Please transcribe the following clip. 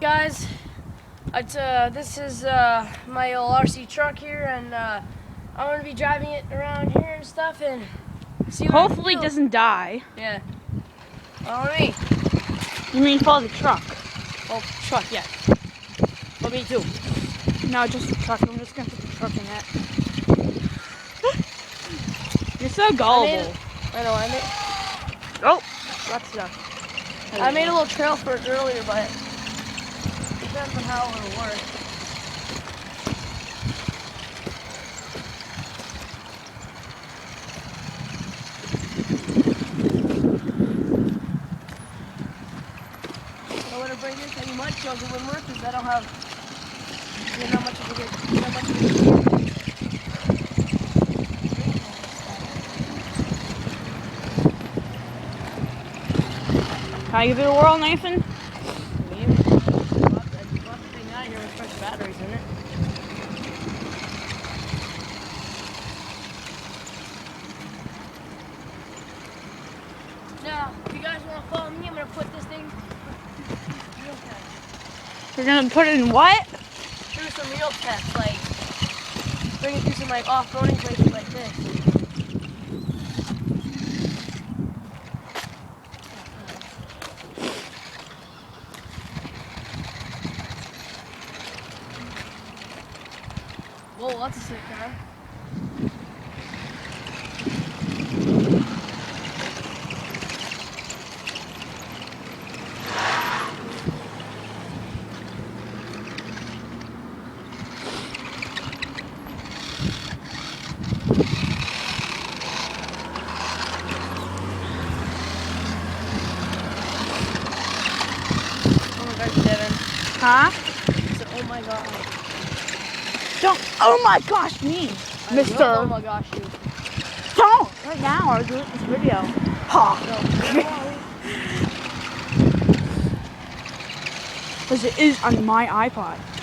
Guys, this is my old RC truck here, and I'm gonna be driving it around here and stuff, and see. Hopefully, it doesn't die. Yeah. Follow me. You mean follow the truck? Oh, truck, yeah. For me too. No, just the truck. I'm just gonna put the truck in it. You're so gullible. I made. Oh, that's stuff. I made a little trail for it earlier, but it depends on how it'll work. I wouldn't bring this any mud shows it wouldn't work because I don't have not much of a good. Can I give it a whirl, Nathan? Maybe. Bought the thing out here with fresh batteries in it. Now, if you guys want to follow me, I'm going to put this thing through real tests. You're gonna put it in what? Through some real tests, like bring it through some like off-roading places like this. Whoa, that's a sick car. Oh my gosh, Devin. Huh? So, oh my god. Don't. Oh my gosh, me, Mister. Oh my gosh, you. Don't right now. Or delete this video. Ha. Because it is on my iPod.